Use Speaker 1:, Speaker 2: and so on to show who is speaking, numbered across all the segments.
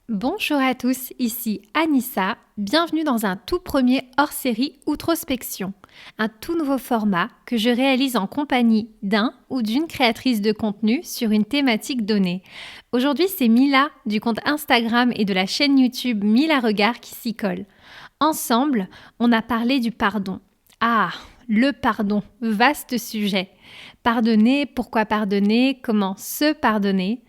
Speaker 1: Bonjour à tous, ici Anissa, bienvenue dans un tout premier hors-série Outrospection, un tout nouveau format que je réalise en compagnie d'un ou d'une créatrice de contenu sur une thématique donnée. Aujourd'hui, c'est Mila du compte Instagram et de la chaîne YouTube Mila Regard qui s'y colle. Ensemble, on a parlé du pardon. Ah, le pardon, vaste sujet. Pardonner, pourquoi pardonner, comment se pardonner.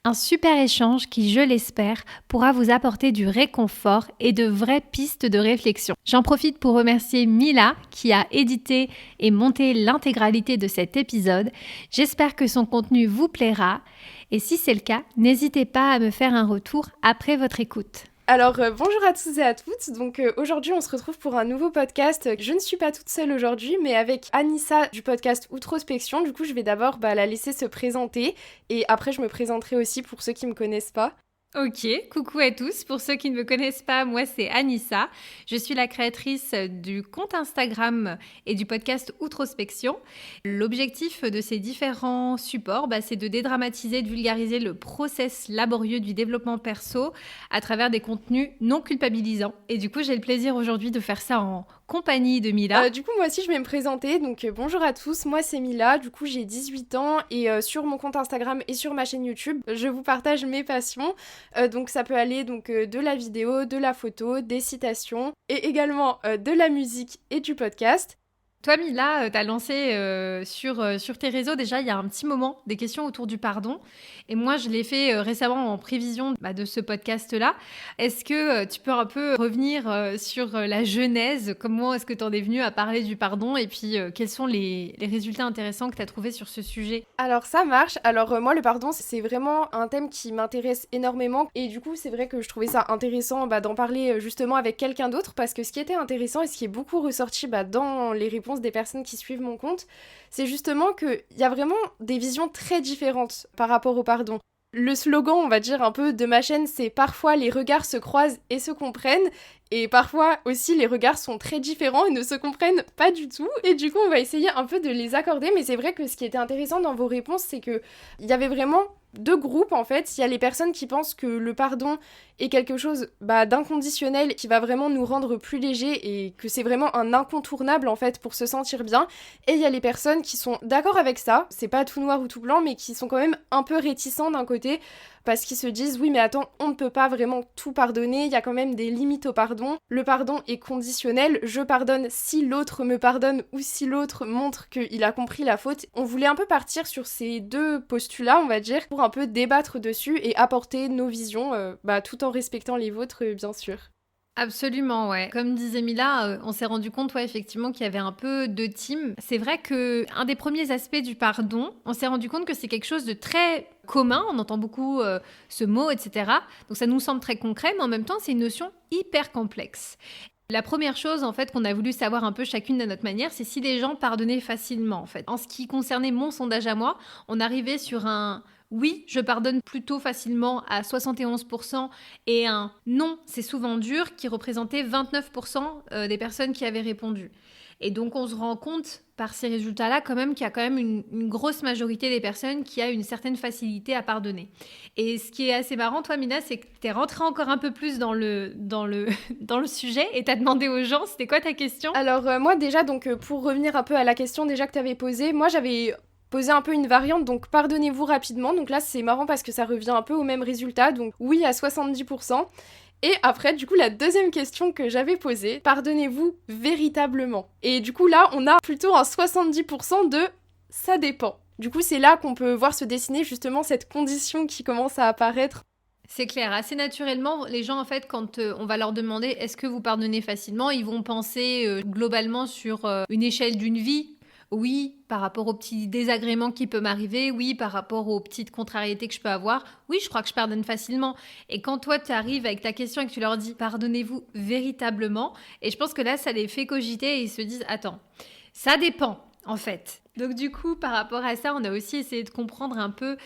Speaker 1: Un super échange qui, je l'espère, pourra vous apporter du réconfort et de vraies pistes de réflexion. J'en profite pour remercier Mila qui a édité et monté l'intégralité de cet épisode. J'espère que son contenu vous plaira et si c'est le cas, n'hésitez pas à me faire un retour après votre écoute.
Speaker 2: Alors bonjour à tous et à toutes, donc aujourd'hui on se retrouve pour un nouveau podcast. Je ne suis pas toute seule aujourd'hui mais avec Anissa du podcast Outrospection. Du coup je vais d'abord la laisser se présenter et après je me présenterai aussi pour ceux qui me connaissent pas.
Speaker 1: Ok, coucou à tous. Pour ceux qui ne me connaissent pas, moi c'est Anissa. Je suis la créatrice du compte Instagram et du podcast Outrospection. L'objectif de ces différents supports, c'est de dédramatiser, de vulgariser le process laborieux du développement perso à travers des contenus non culpabilisants. Et du coup, j'ai le plaisir aujourd'hui de faire ça en compagnie de Mila.
Speaker 2: Du coup, moi aussi, je vais me présenter. Donc, bonjour à tous. Moi, c'est Mila. Du coup, j'ai 18 ans et sur mon compte Instagram et sur ma chaîne YouTube, je vous partage mes passions. Donc, ça peut aller de la vidéo, de la photo, des citations et également de la musique et du podcast.
Speaker 1: Toi, Mila, t'as lancé sur tes réseaux déjà il y a un petit moment des questions autour du pardon. Et moi, je l'ai fait récemment en prévision de ce podcast-là. Est-ce que tu peux un peu revenir sur la genèse? Comment est-ce que tu en es venue à parler du pardon? Et puis, quels sont les résultats intéressants que tu as trouvés sur ce sujet?
Speaker 2: Alors, ça marche. Alors, moi, le pardon, c'est vraiment un thème qui m'intéresse énormément. Et du coup, c'est vrai que je trouvais ça intéressant d'en parler justement avec quelqu'un d'autre. Parce que ce qui était intéressant et ce qui est beaucoup ressorti dans les réponses des personnes qui suivent mon compte, c'est justement qu'il y a vraiment des visions très différentes par rapport au pardon. Le slogan, on va dire un peu de ma chaîne, c'est parfois les regards se croisent et se comprennent, et parfois aussi les regards sont très différents et ne se comprennent pas du tout, et du coup on va essayer un peu de les accorder. Mais c'est vrai que ce qui était intéressant dans vos réponses, c'est que il y avait vraiment deux groupes en fait. Il y a les personnes qui pensent que le pardon est quelque chose d'inconditionnel qui va vraiment nous rendre plus légers et que c'est vraiment un incontournable en fait pour se sentir bien. Et il y a les personnes qui sont d'accord avec ça, c'est pas tout noir ou tout blanc, mais qui sont quand même un peu réticents d'un côté parce qu'ils se disent oui mais attends, on ne peut pas vraiment tout pardonner, il y a quand même des limites au pardon. Le pardon est conditionnel, je pardonne si l'autre me pardonne ou si l'autre montre qu'il a compris la faute. On voulait un peu partir sur ces deux postulats, on va dire, pour un peu débattre dessus et apporter nos visions, tout en respectant les vôtres, bien sûr.
Speaker 1: Absolument, ouais. Comme disait Mila, on s'est rendu compte, effectivement, qu'il y avait un peu deux teams. C'est vrai que un des premiers aspects du pardon, on s'est rendu compte que c'est quelque chose de très commun. On entend beaucoup ce mot, etc. Donc ça nous semble très concret, mais en même temps, c'est une notion hyper complexe. La première chose, en fait, qu'on a voulu savoir un peu chacune de notre manière, c'est si les gens pardonnaient facilement, en fait. En ce qui concernait mon sondage à moi, on arrivait sur un oui, je pardonne plutôt facilement à 71% et un non, c'est souvent dur qui représentait 29% des personnes qui avaient répondu. Et donc, on se rend compte par ces résultats-là quand même qu'il y a quand même une grosse majorité des personnes qui a une certaine facilité à pardonner. Et ce qui est assez marrant, toi, Mina, c'est que tu es rentrée encore un peu plus dans le sujet et tu as demandé aux gens, c'était quoi ta question?
Speaker 2: Alors moi déjà, pour revenir un peu à la question déjà que tu avais posée, moi j'avais posé un peu une variante, donc pardonnez-vous rapidement. Donc là c'est marrant parce que ça revient un peu au même résultat, donc oui à 70%. Et après, du coup, la deuxième question que j'avais posée, pardonnez-vous véritablement? Et du coup, là, on a plutôt un 70% de ça dépend. Du coup, c'est là qu'on peut voir se dessiner justement cette condition qui commence à apparaître.
Speaker 1: C'est clair, assez naturellement, les gens, en fait, quand on va leur demander est-ce que vous pardonnez facilement, ils vont penser globalement sur une échelle d'une vie. Oui, par rapport aux petits désagréments qui peuvent m'arriver. Oui, par rapport aux petites contrariétés que je peux avoir. Oui, je crois que je pardonne facilement. Et quand toi, tu arrives avec ta question et que tu leur dis pardonnez-vous véritablement, et je pense que là, ça les fait cogiter et ils se disent attends, ça dépend, en fait. Donc du coup, par rapport à ça, on a aussi essayé de comprendre un peu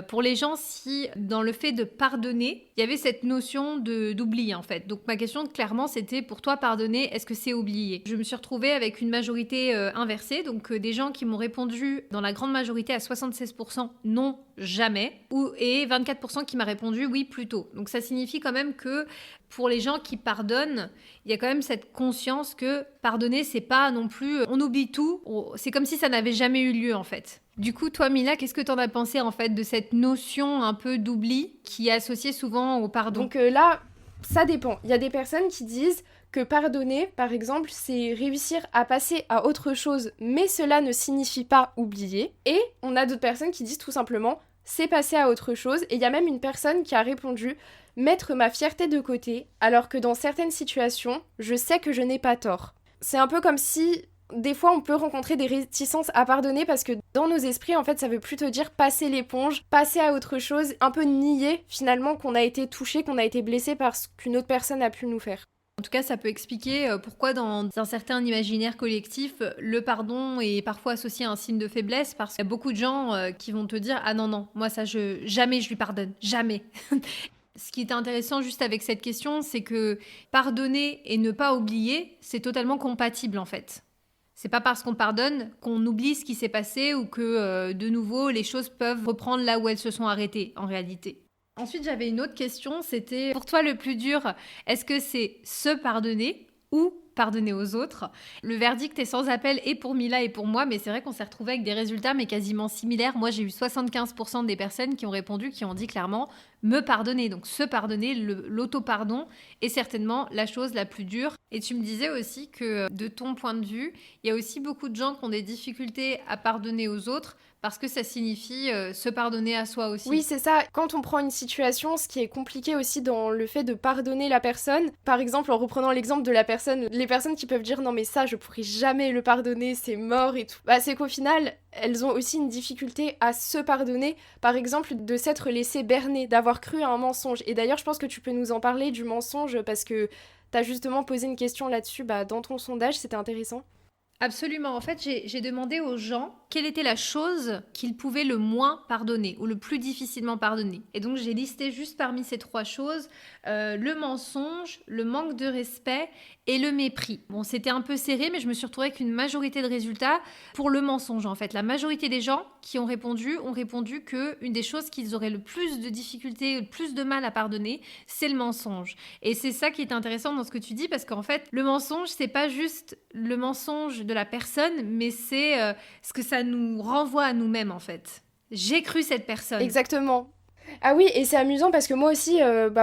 Speaker 1: pour les gens si dans le fait de pardonner, il y avait cette notion d'oubli en fait. Donc ma question clairement c'était pour toi pardonner, est-ce que c'est oublier? Je me suis retrouvée avec une majorité inversée, donc des gens qui m'ont répondu dans la grande majorité à 76% non, jamais, et 24% qui m'a répondu oui, plutôt. Donc ça signifie quand même que pour les gens qui pardonnent, il y a quand même cette conscience que pardonner, c'est pas non plus on oublie tout, c'est comme si ça n'avait jamais eu lieu en fait. Du coup, toi Mila, qu'est-ce que t'en as pensé en fait de cette notion un peu d'oubli qui est associée souvent au pardon?
Speaker 2: Donc là, ça dépend. Il y a des personnes qui disent que pardonner, par exemple, c'est réussir à passer à autre chose, mais cela ne signifie pas oublier. Et on a d'autres personnes qui disent tout simplement c'est passer à autre chose. Et il y a même une personne qui a répondu mettre ma fierté de côté, alors que dans certaines situations, je sais que je n'ai pas tort. C'est un peu comme si des fois on peut rencontrer des réticences à pardonner parce que dans nos esprits, en fait, ça veut plutôt dire passer l'éponge, passer à autre chose, un peu nier finalement qu'on a été touché, qu'on a été blessé par ce qu'une autre personne a pu nous faire.
Speaker 1: En tout cas, ça peut expliquer pourquoi dans un certain imaginaire collectif, le pardon est parfois associé à un signe de faiblesse, parce qu'il y a beaucoup de gens qui vont te dire « Ah non, non, moi ça, jamais je lui pardonne, jamais !» Ce qui est intéressant juste avec cette question, c'est que pardonner et ne pas oublier, c'est totalement compatible en fait. C'est pas parce qu'on pardonne qu'on oublie ce qui s'est passé ou que de nouveau les choses peuvent reprendre là où elles se sont arrêtées en réalité. Ensuite, j'avais une autre question, c'était pour toi le plus dur, est-ce que c'est se pardonner ou pardonner aux autres? Le verdict est sans appel et pour Mila et pour moi, mais c'est vrai qu'on s'est retrouvés avec des résultats mais quasiment similaires. Moi, j'ai eu 75% des personnes qui ont répondu, qui ont dit clairement me pardonner. Donc se pardonner, l'auto-pardon est certainement la chose la plus dure. Et tu me disais aussi que de ton point de vue, il y a aussi beaucoup de gens qui ont des difficultés à pardonner aux autres parce que ça signifie se pardonner à soi aussi.
Speaker 2: Oui, c'est ça. Quand on prend une situation, ce qui est compliqué aussi dans le fait de pardonner la personne, par exemple, en reprenant l'exemple de la personne, les personnes qui peuvent dire non mais ça, je pourrais jamais le pardonner, c'est mort et tout, bah c'est qu'au final, elles ont aussi une difficulté à se pardonner, par exemple, de s'être laissé berner, d'avoir cru à un mensonge. Et d'ailleurs, je pense que tu peux nous en parler du mensonge parce que t'as justement posé une question là-dessus dans ton sondage, c'était intéressant.
Speaker 1: Absolument. En fait, j'ai demandé aux gens quelle était la chose qu'ils pouvaient le moins pardonner ou le plus difficilement pardonner. Et donc, j'ai listé juste parmi ces trois choses le mensonge, le manque de respect et le mépris. Bon, c'était un peu serré, mais je me suis retrouvée avec une majorité de résultats pour le mensonge, en fait. La majorité des gens qui ont répondu qu'une des choses qu'ils auraient le plus de difficultés, le plus de mal à pardonner, c'est le mensonge. Et c'est ça qui est intéressant dans ce que tu dis, parce qu'en fait, le mensonge, c'est pas juste le mensonge de la personne, mais c'est ce que ça nous renvoie à nous-mêmes, en fait. J'ai cru cette personne.
Speaker 2: Exactement. Ah oui, et c'est amusant parce que moi aussi,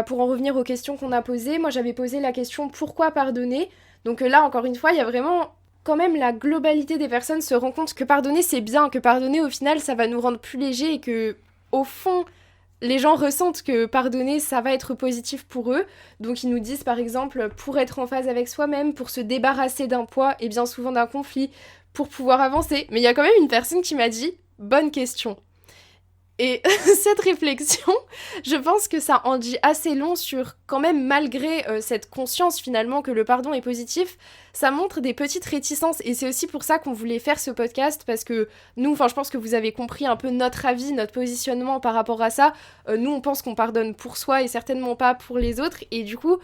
Speaker 2: pour en revenir aux questions qu'on a posées, moi j'avais posé la question pourquoi pardonner. Donc là, encore une fois, il y a vraiment quand même la globalité des personnes se rend compte que pardonner c'est bien, que pardonner au final ça va nous rendre plus légers et que au fond les gens ressentent que pardonner ça va être positif pour eux. Donc ils nous disent par exemple pour être en phase avec soi-même, pour se débarrasser d'un poids et bien souvent d'un conflit, pour pouvoir avancer. Mais il y a quand même une personne qui m'a dit bonne question. Et cette réflexion, je pense que ça en dit assez long sur, quand même, malgré cette conscience finalement que le pardon est positif, ça montre des petites réticences. Et c'est aussi pour ça qu'on voulait faire ce podcast, parce que nous, je pense que vous avez compris un peu notre avis, notre positionnement par rapport à ça. Nous, on pense qu'on pardonne pour soi et certainement pas pour les autres. Et du coup,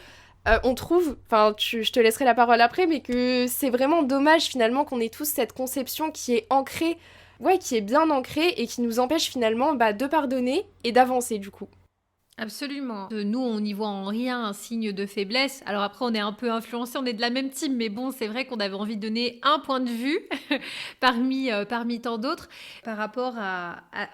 Speaker 2: on trouve, je te laisserai la parole après, mais que c'est vraiment dommage finalement qu'on ait tous cette conception qui est ancrée, qui est bien ancrée et qui nous empêche finalement de pardonner et d'avancer du coup.
Speaker 1: Absolument. Nous, on n'y voit en rien un signe de faiblesse. Alors après, on est un peu influencés, on est de la même team, mais bon, c'est vrai qu'on avait envie de donner un point de vue parmi tant d'autres par rapport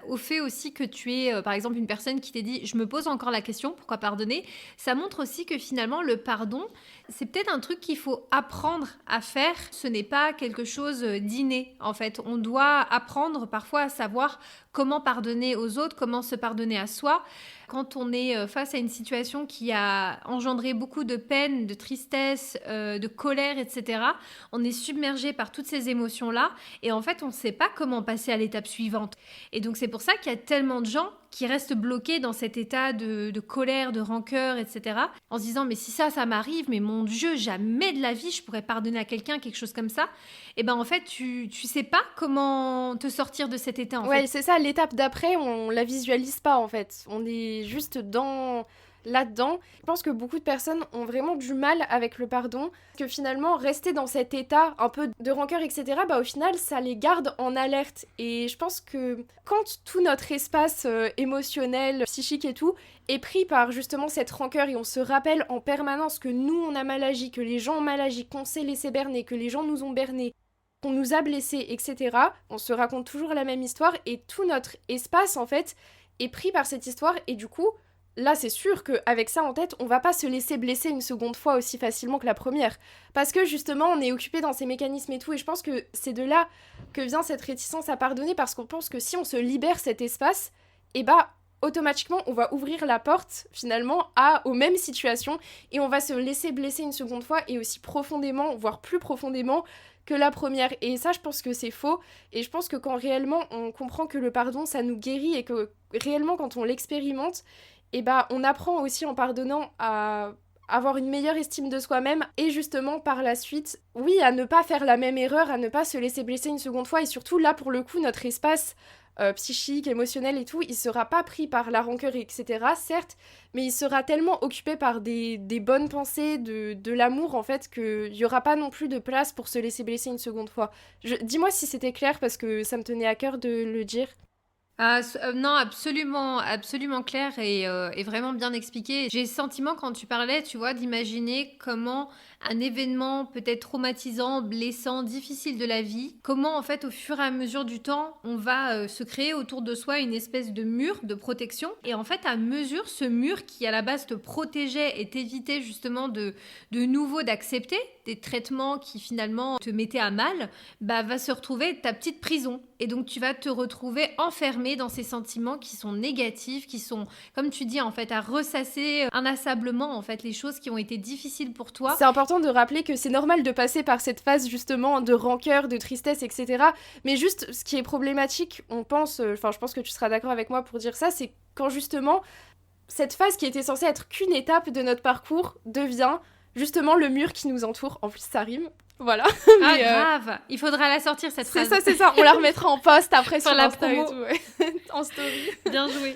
Speaker 1: au fait aussi que tu es, par exemple, une personne qui t'ait dit « je me pose encore la question, pourquoi pardonner ?» Ça montre aussi que finalement, le pardon, c'est peut-être un truc qu'il faut apprendre à faire. Ce n'est pas quelque chose d'inné, en fait. On doit apprendre parfois à savoir comment pardonner aux autres, comment se pardonner à soi. Quand on est face à une situation qui a engendré beaucoup de peine, de tristesse, de colère, etc., on est submergé par toutes ces émotions-là et en fait, on ne sait pas comment passer à l'étape suivante. Et donc, c'est pour ça qu'il y a tellement de gens qui restent bloqués dans cet état de colère, de rancœur, etc. En se disant, mais si ça m'arrive, mais mon Dieu, jamais de la vie, je pourrais pardonner à quelqu'un, quelque chose comme ça. Et ben en fait, tu sais pas comment te sortir de cet état, en fait.
Speaker 2: C'est ça, l'étape d'après, on la visualise pas, en fait. On est juste là-dedans. Je pense que beaucoup de personnes ont vraiment du mal avec le pardon, que finalement, rester dans cet état un peu de rancœur, etc., au final, ça les garde en alerte. Et je pense que quand tout notre espace émotionnel, psychique et tout, est pris par justement cette rancœur et on se rappelle en permanence que nous, on a mal agi, que les gens ont mal agi, qu'on s'est laissé berner, que les gens nous ont bernés, qu'on nous a blessés, etc., on se raconte toujours la même histoire et tout notre espace, en fait, est pris par cette histoire et du coup, là, c'est sûr qu'avec ça en tête, on va pas se laisser blesser une seconde fois aussi facilement que la première. Parce que justement, on est occupé dans ces mécanismes et tout. Et je pense que c'est de là que vient cette réticence à pardonner. Parce qu'on pense que si on se libère cet espace, automatiquement, on va ouvrir la porte, finalement, aux mêmes situations. Et on va se laisser blesser une seconde fois et aussi profondément, voire plus profondément que la première. Et ça, je pense que c'est faux. Et je pense que quand réellement, on comprend que le pardon, ça nous guérit et que réellement, quand on l'expérimente, on apprend aussi en pardonnant à avoir une meilleure estime de soi-même et justement par la suite, oui, à ne pas faire la même erreur, à ne pas se laisser blesser une seconde fois et surtout là pour le coup notre espace psychique, émotionnel et tout, il sera pas pris par la rancœur etc. certes, mais il sera tellement occupé par des bonnes pensées, de l'amour en fait qu'il y aura pas non plus de place pour se laisser blesser une seconde fois. Dis-moi si c'était clair parce que ça me tenait à cœur de le dire.
Speaker 1: Non, absolument, absolument clair et vraiment bien expliqué. J'ai le sentiment quand tu parlais, tu vois, d'imaginer comment un événement peut-être traumatisant, blessant, difficile de la vie, comment en fait au fur et à mesure du temps, on va se créer autour de soi une espèce de mur de protection. Et en fait, à mesure, ce mur qui à la base te protégeait et t'évitait justement de nouveau d'accepter des traitements qui finalement te mettaient à mal, va se retrouver ta petite prison. Et donc tu vas te retrouver enfermé dans ces sentiments qui sont négatifs, qui sont, comme tu dis, en fait, à ressasser inlassablement, en fait, les choses qui ont été difficiles pour toi.
Speaker 2: C'est important de rappeler que c'est normal de passer par cette phase, justement, de rancœur, de tristesse, etc. Mais juste, ce qui est problématique, je pense que tu seras d'accord avec moi pour dire ça, c'est quand, justement, cette phase qui était censée être qu'une étape de notre parcours devient, justement, le mur qui nous entoure. En plus, ça rime. Voilà.
Speaker 1: Ah, grave. Il faudra la sortir, cette phrase.
Speaker 2: C'est ça. On la remettra en post après sur
Speaker 1: la
Speaker 2: Insta
Speaker 1: promo.
Speaker 2: Et tout, ouais. En story.
Speaker 1: Bien joué.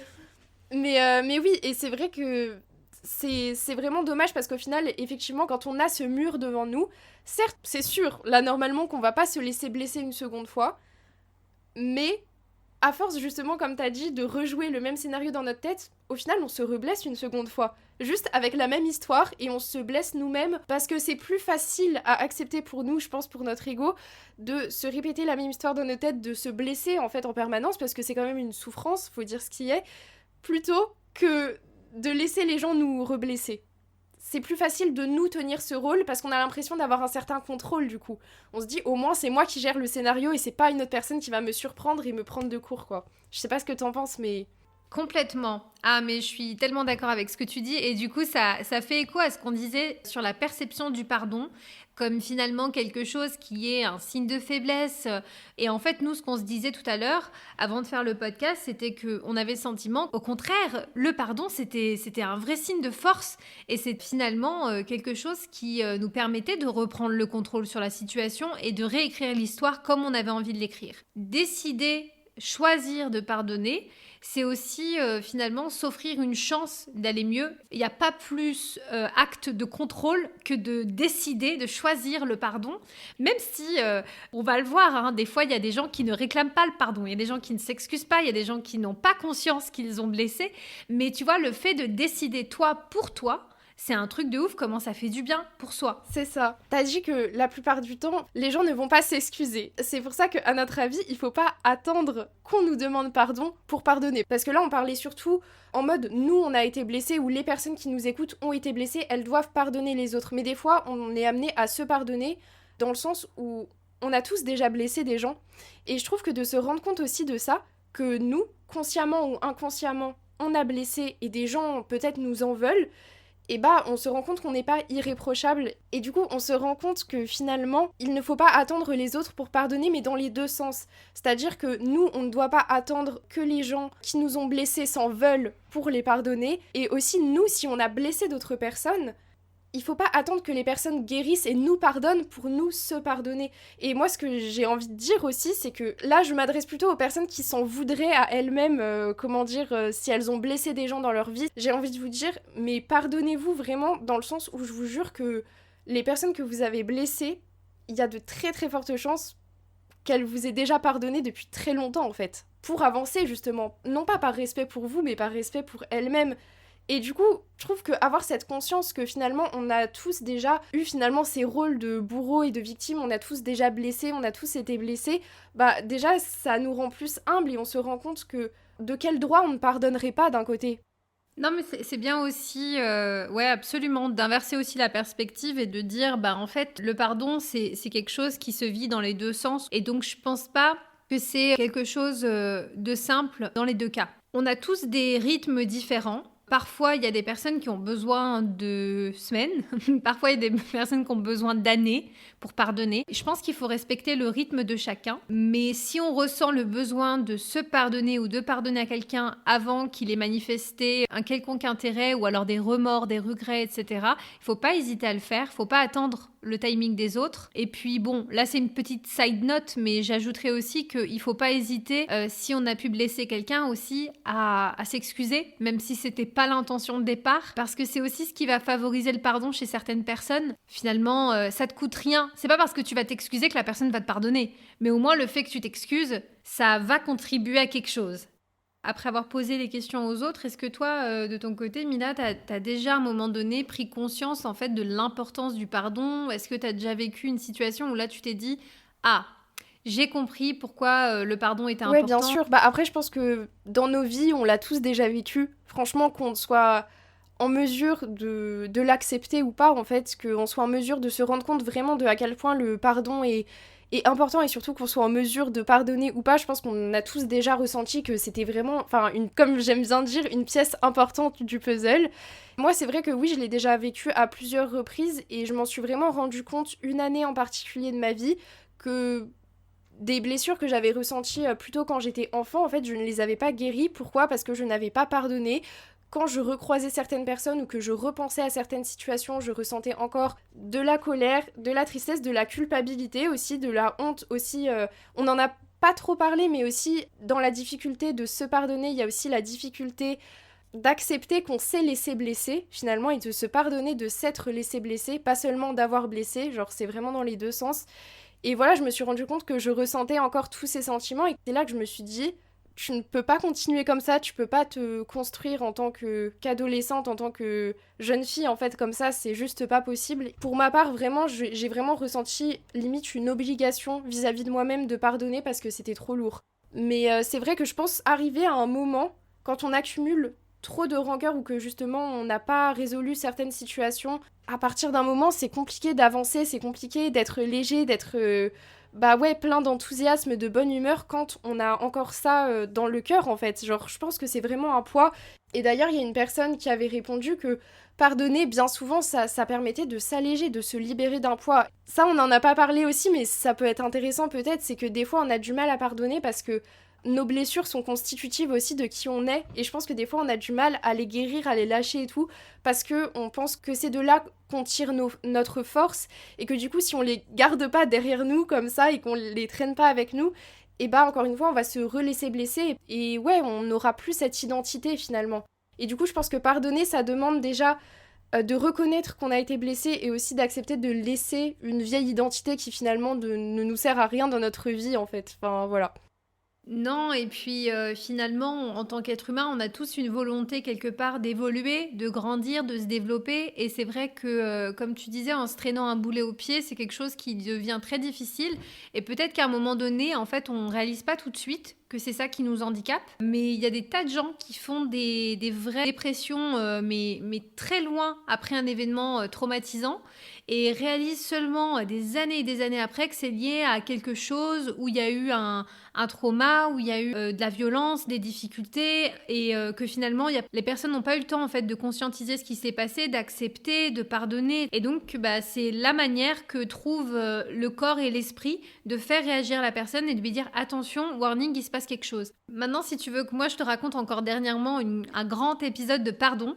Speaker 2: Mais oui, et c'est vrai que c'est vraiment dommage parce qu'au final, effectivement, quand on a ce mur devant nous, certes, c'est sûr, là, normalement, qu'on va pas se laisser blesser une seconde fois, mais à force, justement, comme t'as dit, de rejouer le même scénario dans notre tête, au final, on se reblesse une seconde fois. Juste avec la même histoire, et on se blesse nous-mêmes, parce que c'est plus facile à accepter pour nous, je pense, pour notre ego, de se répéter la même histoire dans nos têtes, de se blesser, en fait, en permanence, parce que c'est quand même une souffrance, faut dire ce qui est, plutôt que de laisser les gens nous reblesser. C'est plus facile de nous tenir ce rôle parce qu'on a l'impression d'avoir un certain contrôle du coup. On se dit au moins c'est moi qui gère le scénario et c'est pas une autre personne qui va me surprendre et me prendre de court quoi. Je sais pas ce que t'en penses mais...
Speaker 1: Complètement. Ah, mais je suis tellement d'accord avec ce que tu dis. Et du coup, ça fait écho à ce qu'on disait sur la perception du pardon, comme finalement quelque chose qui est un signe de faiblesse. Et en fait, nous, ce qu'on se disait tout à l'heure, avant de faire le podcast, c'était qu'on avait le sentiment, au contraire, le pardon, c'était un vrai signe de force. Et c'est finalement quelque chose qui nous permettait de reprendre le contrôle sur la situation et de réécrire l'histoire comme on avait envie de l'écrire. Décider, choisir de pardonner, c'est aussi finalement s'offrir une chance d'aller mieux. Il n'y a pas plus acte de contrôle que de décider, de choisir le pardon. Même si, on va le voir, hein, des fois il y a des gens qui ne réclament pas le pardon, il y a des gens qui ne s'excusent pas, il y a des gens qui n'ont pas conscience qu'ils ont blessé. Mais tu vois, le fait de décider toi pour toi, c'est un truc de ouf, comment ça fait du bien pour soi.
Speaker 2: C'est ça. T'as dit que la plupart du temps, les gens ne vont pas s'excuser. C'est pour ça qu'à notre avis, il faut pas attendre qu'on nous demande pardon pour pardonner. Parce que là, on parlait surtout en mode, nous, on a été blessés, ou les personnes qui nous écoutent ont été blessées, elles doivent pardonner les autres. Mais des fois, on est amené à se pardonner dans le sens où on a tous déjà blessé des gens. Et je trouve que de se rendre compte aussi de ça, que nous, consciemment ou inconsciemment, on a blessé et des gens peut-être nous en veulent, et bah on se rend compte qu'on n'est pas irréprochable. Et du coup, on se rend compte que finalement, il ne faut pas attendre les autres pour pardonner, mais dans les deux sens. C'est-à-dire que nous, on ne doit pas attendre que les gens qui nous ont blessés s'en veulent pour les pardonner. Et aussi, nous, si on a blessé d'autres personnes, il faut pas attendre que les personnes guérissent et nous pardonnent pour nous se pardonner. Et moi, ce que j'ai envie de dire aussi, c'est que là, je m'adresse plutôt aux personnes qui s'en voudraient à elles-mêmes, si elles ont blessé des gens dans leur vie. J'ai envie de vous dire, mais pardonnez-vous vraiment dans le sens où je vous jure que les personnes que vous avez blessées, il y a de très très fortes chances qu'elles vous aient déjà pardonné depuis très longtemps en fait. Pour avancer justement, non pas par respect pour vous, mais par respect pour elles-mêmes. Et du coup, je trouve qu'avoir cette conscience que finalement, on a tous déjà eu finalement ces rôles de bourreau et de victime, on a tous déjà blessé, on a tous été blessés, bah déjà, ça nous rend plus humbles et on se rend compte que de quel droit on ne pardonnerait pas d'un côté.
Speaker 1: Non, mais c'est bien aussi, ouais, absolument, d'inverser aussi la perspective et de dire, bah, en fait, le pardon, c'est quelque chose qui se vit dans les deux sens. Et donc, je pense pas que c'est quelque chose de simple dans les deux cas. On a tous des rythmes différents. Parfois, il y a des personnes qui ont besoin de semaines. Parfois, il y a des personnes qui ont besoin d'années pour pardonner. Je pense qu'il faut respecter le rythme de chacun. Mais si on ressent le besoin de se pardonner ou de pardonner à quelqu'un avant qu'il ait manifesté un quelconque intérêt ou alors des remords, des regrets, etc., il faut pas hésiter à le faire. Il faut pas attendre le timing des autres. Et puis bon, là c'est une petite side note, mais j'ajouterais aussi qu'il faut pas hésiter, si on a pu blesser quelqu'un aussi, à s'excuser, même si c'était pas l'intention de départ, parce que c'est aussi ce qui va favoriser le pardon chez certaines personnes. Finalement, ça te coûte rien. C'est pas parce que tu vas t'excuser que la personne va te pardonner, mais au moins le fait que tu t'excuses, ça va contribuer à quelque chose. Après avoir posé les questions aux autres, est-ce que toi, de ton côté, Mila, t'as déjà à un moment donné pris conscience en fait de l'importance du pardon? Est-ce que t'as déjà vécu une situation où là tu t'es dit ah, j'ai compris pourquoi le pardon était
Speaker 2: Ouais, bien
Speaker 1: important?
Speaker 2: sûr. Bah après, je pense que dans nos vies, on l'a tous déjà vécu. Franchement, qu'on soit en mesure de l'accepter ou pas, en fait, qu'on soit en mesure de se rendre compte vraiment de à quel point le pardon est important et surtout qu'on soit en mesure de pardonner ou pas, je pense qu'on a tous déjà ressenti que c'était vraiment, enfin, comme j'aime bien dire, une pièce importante du puzzle. Moi, c'est vrai que oui, je l'ai déjà vécu à plusieurs reprises et je m'en suis vraiment rendu compte une année en particulier de ma vie que des blessures que j'avais ressenties plutôt quand j'étais enfant, en fait, je ne les avais pas guéries. Pourquoi ? Parce que je n'avais pas pardonné. Quand je recroisais certaines personnes ou que je repensais à certaines situations, je ressentais encore de la colère, de la tristesse, de la culpabilité aussi, de la honte aussi. On n'en a pas trop parlé, mais aussi dans la difficulté de se pardonner, il y a aussi la difficulté d'accepter qu'on s'est laissé blesser finalement et de se pardonner de s'être laissé blesser, pas seulement d'avoir blessé, genre c'est vraiment dans les deux sens. Et voilà, je me suis rendu compte que je ressentais encore tous ces sentiments et c'est là que je me suis dit, tu ne peux pas continuer comme ça, tu peux pas te construire en tant qu'adolescente, en tant que jeune fille, en fait, comme ça, c'est juste pas possible. Pour ma part, vraiment, j'ai vraiment ressenti limite une obligation vis-à-vis de moi-même de pardonner parce que c'était trop lourd. Mais c'est vrai que je pense arriver à un moment, quand on accumule trop de rancœur ou que justement on n'a pas résolu certaines situations, à partir d'un moment c'est compliqué d'avancer, c'est compliqué d'être léger, d'être plein d'enthousiasme, de bonne humeur quand on a encore ça dans le cœur en fait. Genre je pense que c'est vraiment un poids. Et d'ailleurs il y a une personne qui avait répondu que pardonner bien souvent ça permettait de s'alléger, de se libérer d'un poids. Ça on n'en a pas parlé aussi mais ça peut être intéressant peut-être, c'est que des fois on a du mal à pardonner parce que nos blessures sont constitutives aussi de qui on est et je pense que des fois on a du mal à les guérir, à les lâcher et tout parce que on pense que c'est de là qu'on tire notre force et que du coup si on les garde pas derrière nous comme ça et qu'on les traîne pas avec nous, et bah encore une fois on va se relaisser blesser et ouais on n'aura plus cette identité finalement. Et du coup je pense que pardonner ça demande déjà de reconnaître qu'on a été blessé et aussi d'accepter de laisser une vieille identité qui finalement ne nous sert à rien dans notre vie en fait, enfin voilà.
Speaker 1: Non, et puis finalement, en tant qu'être humain, on a tous une volonté quelque part d'évoluer, de grandir, de se développer. Et c'est vrai que, comme tu disais, en se traînant un boulet au pied, c'est quelque chose qui devient très difficile. Et peut-être qu'à un moment donné, en fait, on ne réalise pas tout de suite que c'est ça qui nous handicape. Mais il y a des tas de gens qui font des vraies dépressions, mais très loin après un événement traumatisant et réalisent seulement des années et des années après que c'est lié à quelque chose où il y a eu un trauma, où il y a eu de la violence, des difficultés et que finalement les personnes n'ont pas eu le temps en fait de conscientiser ce qui s'est passé, d'accepter, de pardonner. Et donc c'est la manière que trouve le corps et l'esprit de faire réagir la personne et de lui dire attention, warning, il se passe quelque chose. Maintenant, si tu veux que moi je te raconte encore dernièrement un grand épisode de pardon.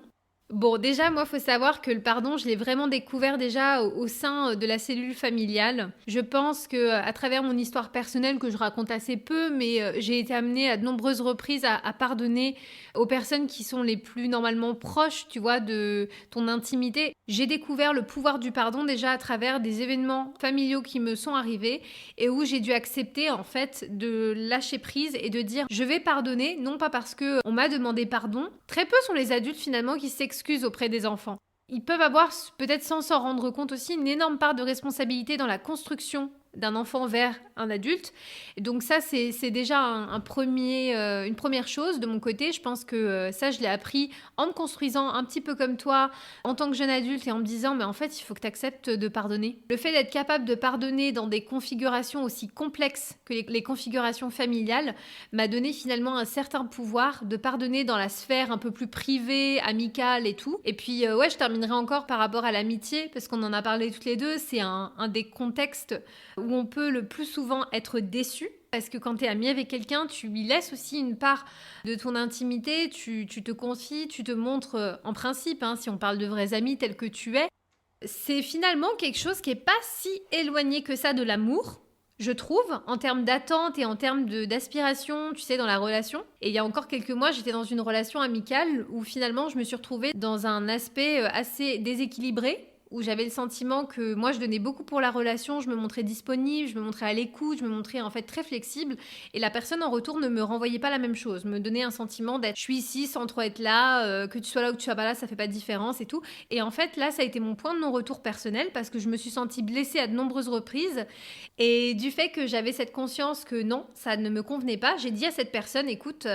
Speaker 1: Bon, déjà, moi, faut savoir que le pardon, je l'ai vraiment découvert déjà au sein de la cellule familiale. Je pense que à travers mon histoire personnelle que je raconte assez peu, mais j'ai été amenée à de nombreuses reprises à pardonner aux personnes qui sont les plus normalement proches, tu vois, de ton intimité. J'ai découvert le pouvoir du pardon déjà à travers des événements familiaux qui me sont arrivés et où j'ai dû accepter en fait de lâcher prise et de dire je vais pardonner, non pas parce que on m'a demandé pardon. Très peu sont les adultes finalement qui s'excusent auprès des enfants. Ils peuvent avoir, peut-être sans s'en rendre compte aussi, une énorme part de responsabilité dans la construction d'un enfant vers un adulte. Et donc ça, c'est déjà une première chose de mon côté. Je pense que ça, je l'ai appris en me construisant un petit peu comme toi, en tant que jeune adulte, et en me disant, mais en fait, il faut que tu acceptes de pardonner. Le fait d'être capable de pardonner dans des configurations aussi complexes que les configurations familiales m'a donné finalement un certain pouvoir de pardonner dans la sphère un peu plus privée, amicale et tout. Et puis, ouais, je terminerai encore par rapport à l'amitié, parce qu'on en a parlé toutes les deux. C'est un des contextes où on peut le plus souvent être déçu. Parce que quand tu es ami avec quelqu'un, tu lui laisses aussi une part de ton intimité, tu te confies, tu te montres en principe, hein, si on parle de vrais amis tels que tu es. C'est finalement quelque chose qui n'est pas si éloigné que ça de l'amour, je trouve, en termes d'attente et en termes d'aspiration, tu sais, dans la relation. Et il y a encore quelques mois, j'étais dans une relation amicale où finalement, je me suis retrouvée dans un aspect assez déséquilibré, où j'avais le sentiment que moi je donnais beaucoup pour la relation, je me montrais disponible, je me montrais à l'écoute, je me montrais en fait très flexible et la personne en retour ne me renvoyait pas la même chose, me donnait un sentiment d'être je suis ici sans trop être là, que tu sois là ou que tu sois pas là, ça fait pas de différence et tout. Et en fait là ça a été mon point de non-retour personnel parce que je me suis sentie blessée à de nombreuses reprises et du fait que j'avais cette conscience que non, ça ne me convenait pas, j'ai dit à cette personne écoute,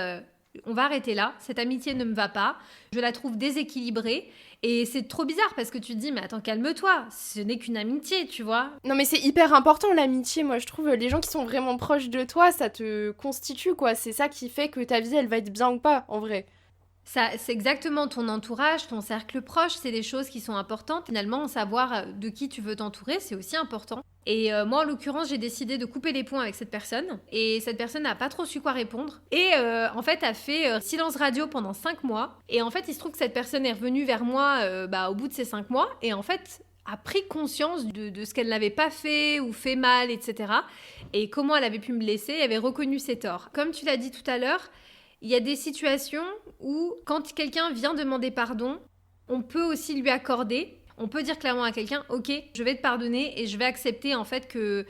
Speaker 1: on va arrêter là, cette amitié ne me va pas, je la trouve déséquilibrée et c'est trop bizarre parce que tu te dis mais attends calme-toi, ce n'est qu'une amitié tu vois.
Speaker 2: Non mais c'est hyper important l'amitié, moi je trouve les gens qui sont vraiment proches de toi ça te constitue quoi, c'est ça qui fait que ta vie elle va être bien ou pas en vrai.
Speaker 1: Ça, c'est exactement ton entourage, ton cercle proche, c'est des choses qui sont importantes. Finalement, savoir de qui tu veux t'entourer, c'est aussi important. Et moi, en l'occurrence, j'ai décidé de couper les ponts avec cette personne. Et cette personne n'a pas trop su quoi répondre. Et en fait, a fait silence radio pendant 5 mois. Et en fait, il se trouve que cette personne est revenue vers moi au bout de ces 5 mois. Et en fait, a pris conscience de ce qu'elle n'avait pas fait ou fait mal, etc. Et comment elle avait pu me blesser, elle avait reconnu ses torts. Comme tu l'as dit tout à l'heure, il y a des situations où, quand quelqu'un vient demander pardon, on peut aussi lui accorder. On peut dire clairement à quelqu'un, ok, je vais te pardonner et je vais accepter en fait que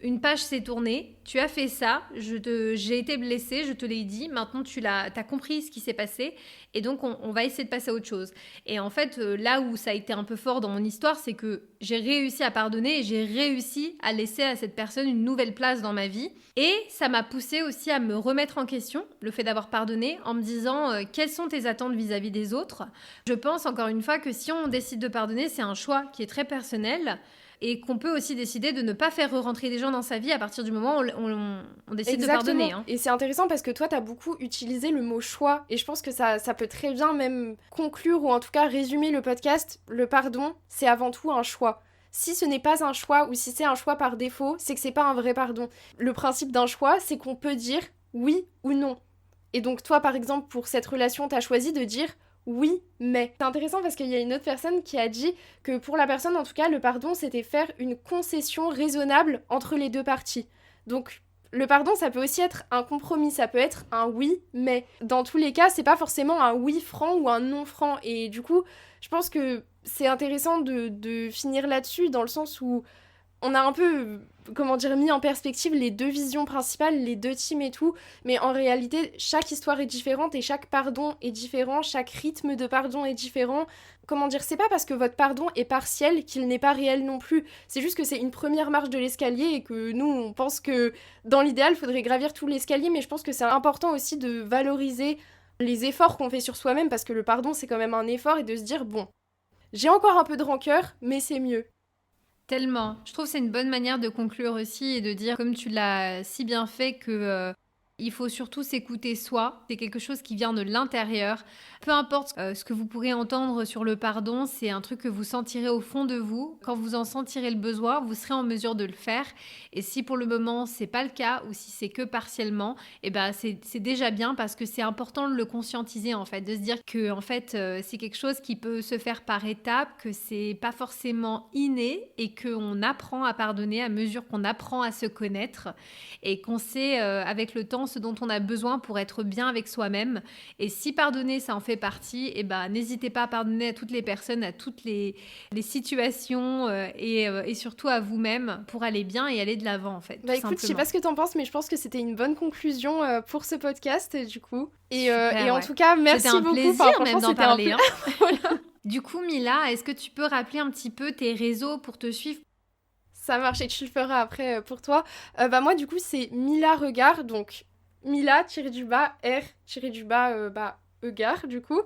Speaker 1: une page s'est tournée, tu as fait ça, j'ai été blessée, je te l'ai dit, maintenant t'as compris ce qui s'est passé et donc on va essayer de passer à autre chose. Et en fait, là où ça a été un peu fort dans mon histoire, c'est que j'ai réussi à pardonner et j'ai réussi à laisser à cette personne une nouvelle place dans ma vie. Et ça m'a poussée aussi à me remettre en question, le fait d'avoir pardonné, en me disant quelles sont tes attentes vis-à-vis des autres. Je pense encore une fois que si on décide de pardonner, c'est un choix qui est très personnel. Et qu'on peut aussi décider de ne pas faire re-rentrer des gens dans sa vie à partir du moment où on décide de pardonner. Hein.
Speaker 2: Et c'est intéressant parce que toi, t'as beaucoup utilisé le mot choix. Et je pense que ça peut très bien même conclure ou en tout cas résumer le podcast. Le pardon, c'est avant tout un choix. Si ce n'est pas un choix ou si c'est un choix par défaut, c'est que c'est pas un vrai pardon. Le principe d'un choix, c'est qu'on peut dire oui ou non. Et donc toi, par exemple, pour cette relation, t'as choisi de dire oui, mais. C'est intéressant parce qu'il y a une autre personne qui a dit que pour la personne, en tout cas, le pardon, c'était faire une concession raisonnable entre les deux parties. Donc, le pardon, ça peut aussi être un compromis, ça peut être un oui, mais. Dans tous les cas, c'est pas forcément un oui franc ou un non franc. Et du coup, je pense que c'est intéressant de finir là-dessus, dans le sens où on a un peu, mis en perspective les deux visions principales, les deux teams et tout, mais en réalité, chaque histoire est différente et chaque pardon est différent, chaque rythme de pardon est différent. C'est pas parce que votre pardon est partiel qu'il n'est pas réel non plus. C'est juste que c'est une première marche de l'escalier et que nous, on pense que dans l'idéal, il faudrait gravir tout l'escalier, mais je pense que c'est important aussi de valoriser les efforts qu'on fait sur soi-même, parce que le pardon, c'est quand même un effort, et de se dire, bon, j'ai encore un peu de rancœur, mais c'est mieux.
Speaker 1: Tellement. Je trouve que c'est une bonne manière de conclure aussi et de dire, comme tu l'as si bien fait, que il faut surtout s'écouter soi. C'est quelque chose qui vient de l'intérieur. Peu importe ce que vous pourrez entendre sur le pardon, c'est un truc que vous sentirez au fond de vous. Quand vous en sentirez le besoin, vous serez en mesure de le faire. Et si pour le moment, c'est pas le cas ou si c'est que partiellement, c'est déjà bien, parce que c'est important de le conscientiser en fait, de se dire que en fait, c'est quelque chose qui peut se faire par étapes, que c'est pas forcément inné et qu'on apprend à pardonner à mesure qu'on apprend à se connaître et qu'on sait avec le temps ce dont on a besoin pour être bien avec soi-même. Et si pardonner, ça en fait partie, n'hésitez pas à pardonner à toutes les personnes, à toutes les situations et surtout à vous-même pour aller bien et aller de l'avant en fait.
Speaker 2: Écoute, je sais pas ce que t'en penses, mais je pense que c'était une bonne conclusion pour ce podcast du coup. Et
Speaker 1: Super,
Speaker 2: en tout cas, merci beaucoup.
Speaker 1: C'était un plaisir même d'en parler.
Speaker 2: Voilà.
Speaker 1: Du coup, Mila, est-ce que tu peux rappeler un petit peu tes réseaux pour te suivre?
Speaker 2: Ça marche, et tu le feras après pour toi. Moi, du coup, c'est Mila Regard, donc Mila-R-Egard, du coup.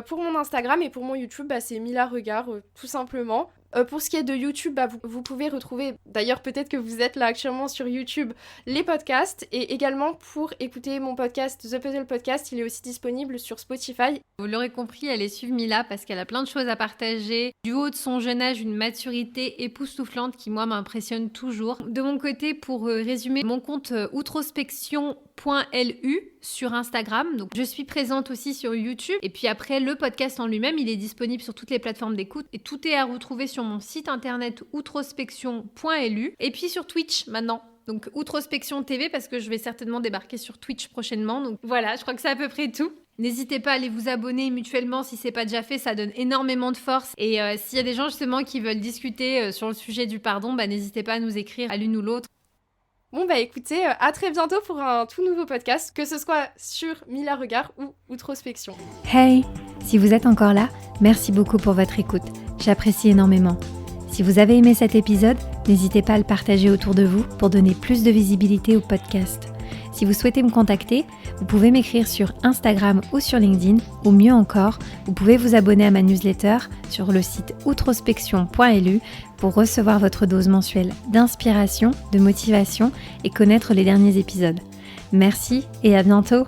Speaker 2: Pour mon Instagram et pour mon YouTube, c'est Mila Regard, tout simplement. Pour ce qui est de YouTube, vous pouvez retrouver, d'ailleurs peut-être que vous êtes là actuellement sur YouTube, les podcasts, et également pour écouter mon podcast The Puzzle Podcast, il est aussi disponible sur Spotify.
Speaker 1: Vous l'aurez compris, elle est suivie Mila parce qu'elle a plein de choses à partager. Du haut de son jeune âge, une maturité époustouflante qui, moi, m'impressionne toujours. De mon côté, pour résumer, mon compte outrospection.lu sur Instagram. Donc, je suis présente aussi sur YouTube. Et puis après, le podcast en lui-même, il est disponible sur toutes les plateformes d'écoute. Et tout est à retrouver sur mon site internet outrospection.lu. Et puis sur Twitch maintenant. Donc, Outrospection TV, parce que je vais certainement débarquer sur Twitch prochainement. Donc voilà, je crois que c'est à peu près tout. N'hésitez pas à aller vous abonner mutuellement si c'est pas déjà fait, ça donne énormément de force. Et s'il y a des gens justement qui veulent discuter sur le sujet du pardon, n'hésitez pas à nous écrire à l'une ou l'autre.
Speaker 2: Bon écoutez, à très bientôt pour un tout nouveau podcast, que ce soit sur Mila Regard ou Outrospection.
Speaker 3: Hey, si vous êtes encore là, merci beaucoup pour votre écoute, j'apprécie énormément. Si vous avez aimé cet épisode, n'hésitez pas à le partager autour de vous pour donner plus de visibilité au podcast. Si vous souhaitez me contacter, vous pouvez m'écrire sur Instagram ou sur LinkedIn, ou mieux encore, vous pouvez vous abonner à ma newsletter sur le site outrospection.lu pour recevoir votre dose mensuelle d'inspiration, de motivation et connaître les derniers épisodes. Merci et à bientôt!